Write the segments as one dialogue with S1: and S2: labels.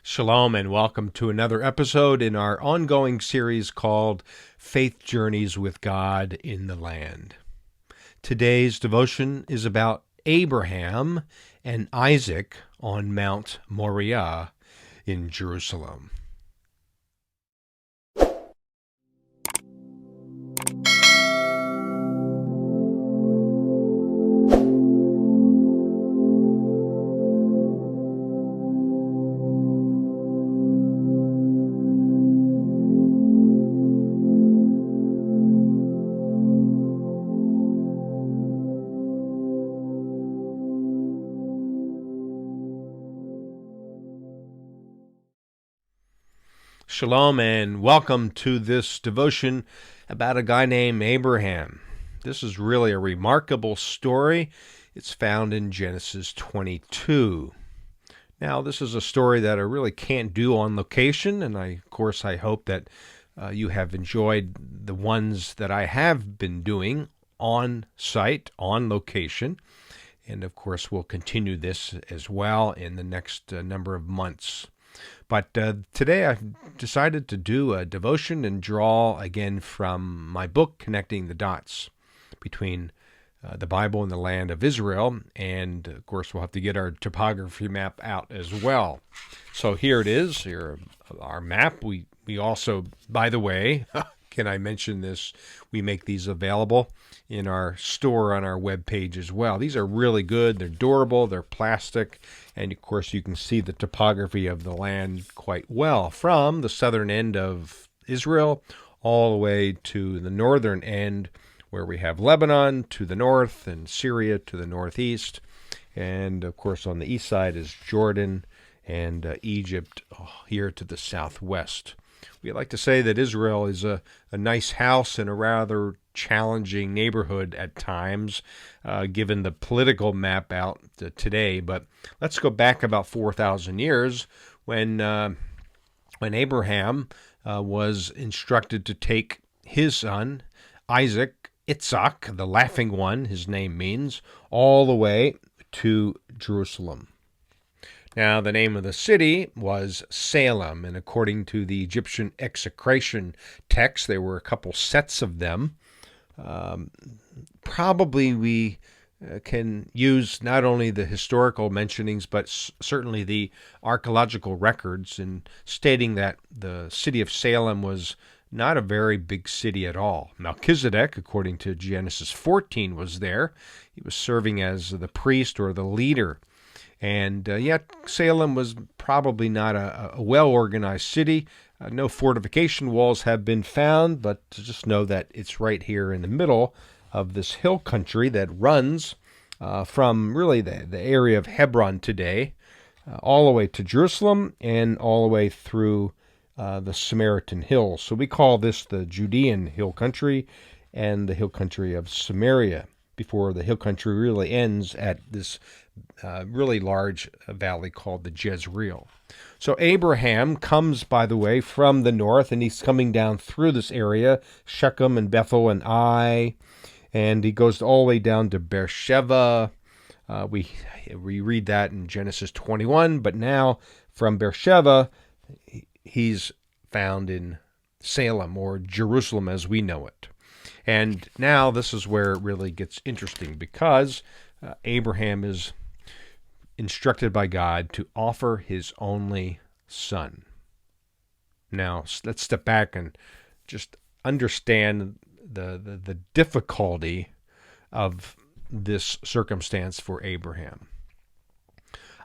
S1: Shalom and welcome to another episode in our ongoing series called Faith Journeys with God in the Land. Today's devotion is about Abraham and Isaac on Mount Moriah in Jerusalem. Shalom and welcome to this devotion about a guy named Abraham. This is really a remarkable story. It's found in Genesis 22. Now, this is a story that I really can't do on location, and I hope that you have enjoyed the ones that I have been doing on site, on location. And of course, we'll continue this as well in the next number of months. But today I've decided to do a devotion and draw again from my book, Connecting the Dots between the Bible and the land of Israel. And of course, we'll have to get our topography map out as well. So here it is, here our map. We also, by the way, can I mention this? We make these available in our store on our webpage as well. These are really good. They're durable. They're plastic. And, of course, you can see the topography of the land quite well from the southern end of Israel all the way to the northern end where we have Lebanon to the north and Syria to the northeast. And, of course, on the east side is Jordan and Egypt here to the southwest. We like to say that Israel is a nice house in a rather challenging neighborhood at times, given the political map out today. But let's go back about 4,000 years when Abraham was instructed to take his son, Isaac, Itzhak, the laughing one, his name means, all the way to Jerusalem. Now, the name of the city was Salem, and according to the Egyptian execration text, there were a couple sets of them. Probably we can use not only the historical mentionings, but certainly the archaeological records in stating that the city of Salem was not a very big city at all. Melchizedek, according to Genesis 14, was there. He was serving as the priest or the leader. And yet Salem was probably not a well-organized city. No fortification walls have been found, but just know that it's right here in the middle of this hill country that runs from really the area of Hebron today, all the way to Jerusalem and all the way through the Samaritan hills. So we call this the Judean hill country and the hill country of Samaria, before the hill country really ends at this really large valley called the Jezreel. So Abraham comes, by the way, from the north, and he's coming down through this area, Shechem and Bethel and Ai, and he goes all the way down to Beersheba. We read that in Genesis 21, but now from Beersheba, he's found in Salem, or Jerusalem as we know it. And now this is where it really gets interesting, because Abraham is instructed by God to offer his only son. Now, let's step back and just understand the difficulty of this circumstance for Abraham.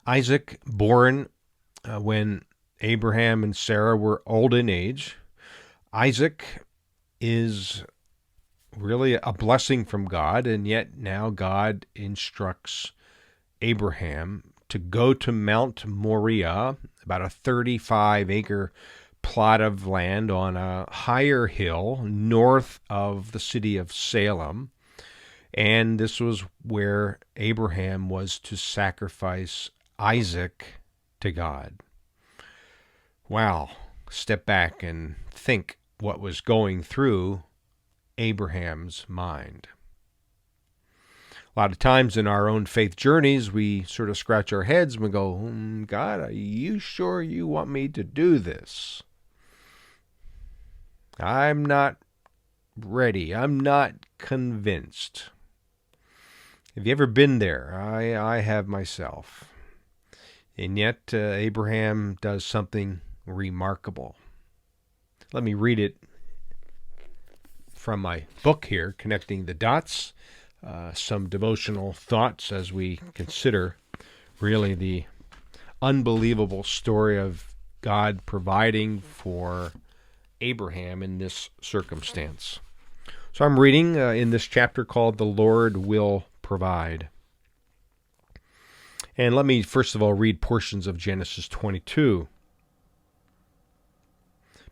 S1: Isaac, born when Abraham and Sarah were old in age. Isaac is really a blessing from God, and yet now God instructs Abraham to go to Mount Moriah, about a 35-acre plot of land on a higher hill north of the city of Salem. And this was where Abraham was to sacrifice Isaac to God. Wow, step back and think what was going through Abraham's mind. A lot of times in our own faith journeys, we sort of scratch our heads and we go, God, are you sure you want me to do this? I'm not ready. I'm not convinced. Have you ever been there? I have myself. And yet Abraham does something remarkable. Let me read it from my book here, Connecting the Dots. Some devotional thoughts as we consider really the unbelievable story of God providing for Abraham in this circumstance. So I'm reading in this chapter called The Lord Will Provide. And let me first of all read portions of Genesis 22.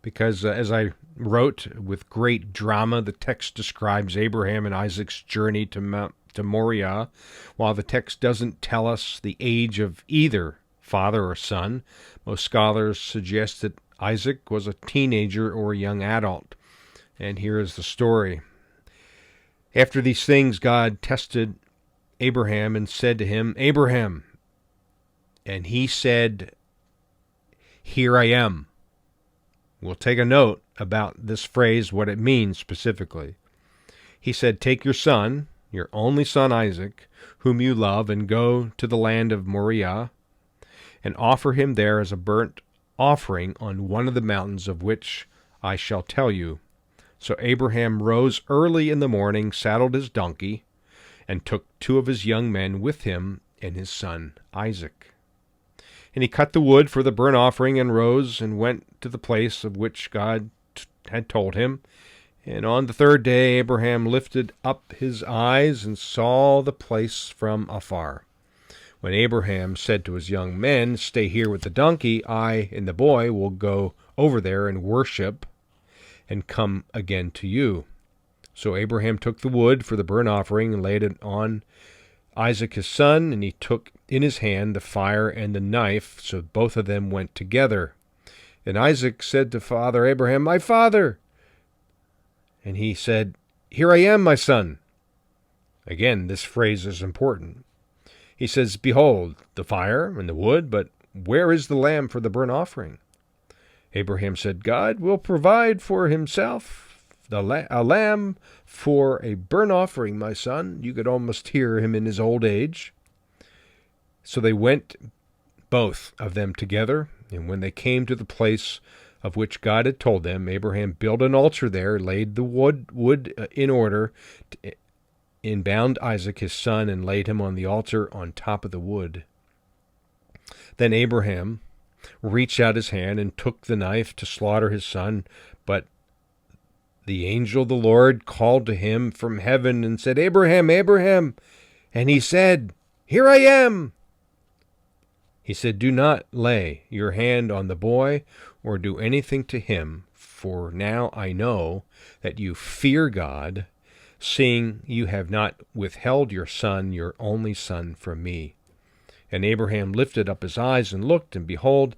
S1: Because as I wrote with great drama, the text describes Abraham and Isaac's journey to Moriah, while the text doesn't tell us the age of either father or son. Most scholars suggest that Isaac was a teenager or a young adult. And here is the story. After these things, God tested Abraham and said to him, Abraham. And he said, Here I am. We'll take a note about this phrase, what it means specifically. He said, Take your son, your only son Isaac, whom you love, and go to the land of Moriah, and offer him there as a burnt offering on one of the mountains of which I shall tell you. So Abraham rose early in the morning, saddled his donkey, and took 2 of his young men with him and his son Isaac. And he cut the wood for the burnt offering and rose and went to the place of which God had told him. And on the 3rd day Abraham lifted up his eyes and saw the place from afar. When Abraham said to his young men, Stay here with the donkey, I and the boy will go over there and worship and come again to you. So Abraham took the wood for the burnt offering and laid it on Isaac his son, and he took in his hand the fire and the knife, so both of them went together. And Isaac said to Father Abraham, My father! And he said, Here I am, my son. Again, this phrase is important. He says, Behold, the fire and the wood, but where is the lamb for the burnt offering? Abraham said, God will provide for himself a lamb for a burnt offering, my son. You could almost hear him in his old age. So they went, both of them together, and when they came to the place of which God had told them, Abraham built an altar there, laid the wood in order, and bound Isaac his son, and laid him on the altar on top of the wood. Then Abraham reached out his hand and took the knife to slaughter his son, but the angel of the Lord called to him from heaven and said, Abraham, Abraham! And he said, Here I am! He said, Do not lay your hand on the boy or do anything to him, for now I know that you fear God, seeing you have not withheld your son, your only son, from me. And Abraham lifted up his eyes and looked, and behold,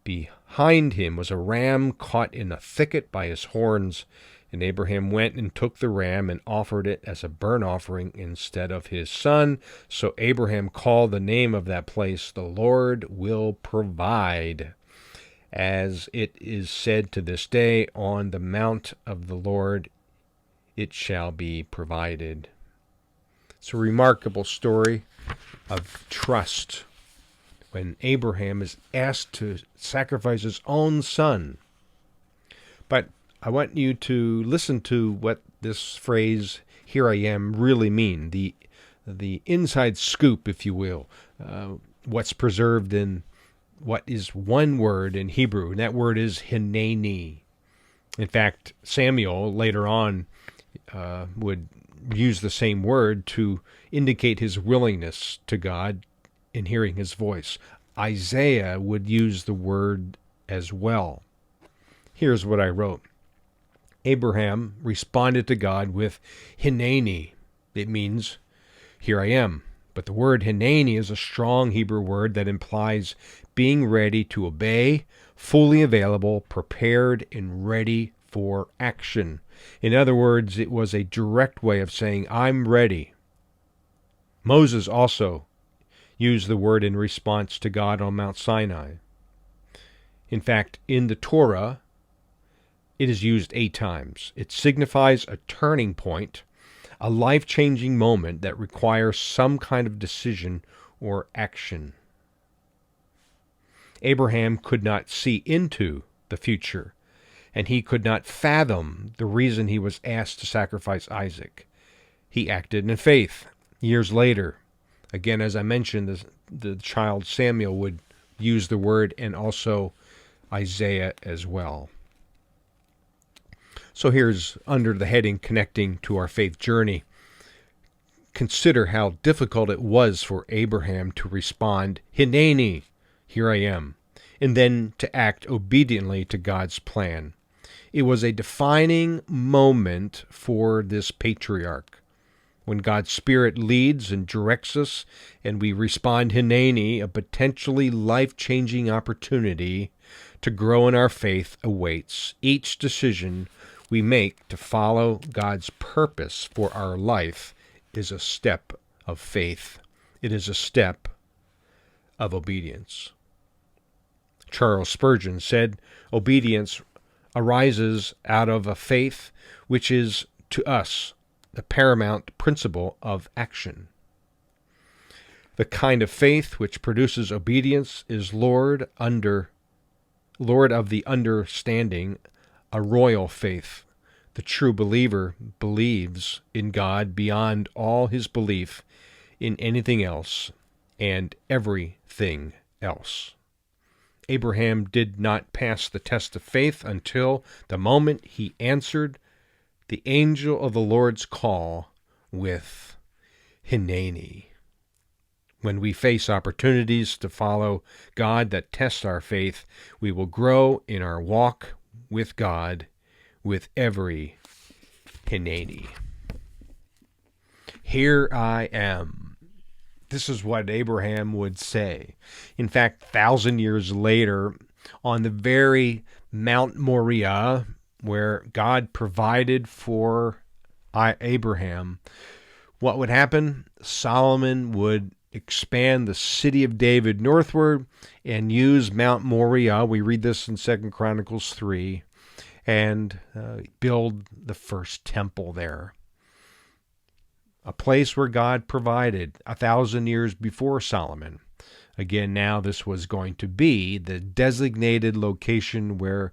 S1: behind him was a ram caught in a thicket by his horns. And Abraham went and took the ram and offered it as a burnt offering instead of his son. So Abraham called the name of that place, The Lord Will Provide. As it is said to this day, On the mount of the Lord it shall be provided. It's a remarkable story of trust when Abraham is asked to sacrifice his own son. But I want you to listen to what this phrase, Here I am, really mean. The inside scoop, if you will. What's preserved in what is one word in Hebrew, and that word is Hineni. In fact, Samuel later on would use the same word to indicate his willingness to God in hearing his voice. Isaiah would use the word as well. Here's what I wrote. Abraham responded to God with Hineni. It means, Here I am. But the word Hineni is a strong Hebrew word that implies being ready to obey, fully available, prepared, and ready for action. In other words, it was a direct way of saying, I'm ready. Moses also used the word in response to God on Mount Sinai. In fact, in the Torah, it is used 8 times. It signifies a turning point, a life-changing moment that requires some kind of decision or action. Abraham could not see into the future, and he could not fathom the reason he was asked to sacrifice Isaac. He acted in faith. Years later, again, as I mentioned, the child Samuel would use the word, and also Isaiah as well. So here's under the heading connecting to our faith journey. Consider how difficult it was for Abraham to respond, Hineni, here I am, and then to act obediently to God's plan. It was a defining moment for this patriarch. When God's Spirit leads and directs us and we respond Hineni, a potentially life-changing opportunity to grow in our faith awaits. Each decision we make to follow God's purpose for our life is a step of faith. It is a step of obedience. Charles Spurgeon said, obedience arises out of a faith which is to us the paramount principle of action. The kind of faith which produces obedience is Lord of the understanding, a royal faith. The true believer believes in God beyond all his belief in anything else and everything else. Abraham did not pass the test of faith until the moment he answered the angel of the Lord's call with Hineni. When we face opportunities to follow God that test our faith, we will grow in our walk with God with every Hineni. Here I am. This is what Abraham would say. In fact, 1,000 years later, on the very Mount Moriah, where God provided for Abraham, what would happen? Solomon would expand the city of David northward and use Mount Moriah, we read this in 2 Chronicles 3, and build the first temple there. A place where God provided 1,000 years before Solomon. Again, now this was going to be the designated location where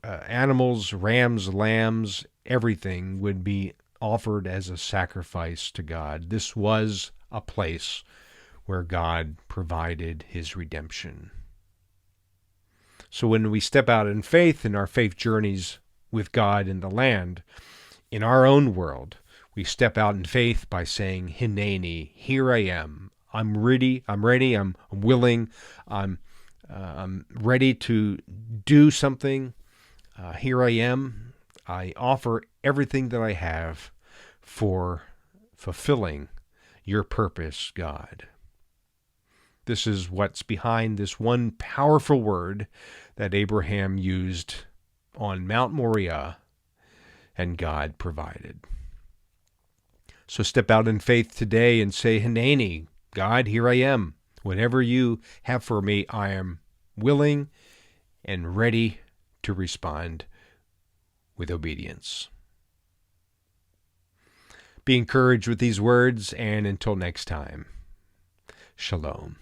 S1: animals, rams, lambs, everything would be offered as a sacrifice to God. This was a place where God provided his redemption. So when we step out in faith in our faith journeys with God in the land, in our own world, we step out in faith by saying, Hineni, here I am. I'm ready, I'm willing, I'm ready to do something. Here I am. I offer everything that I have for fulfilling your purpose, God. This is what's behind this one powerful word that Abraham used on Mount Moriah, and God provided. So step out in faith today and say, Hineni, God, here I am. Whatever you have for me, I am willing and ready to respond with obedience. Be encouraged with these words, and until next time, shalom.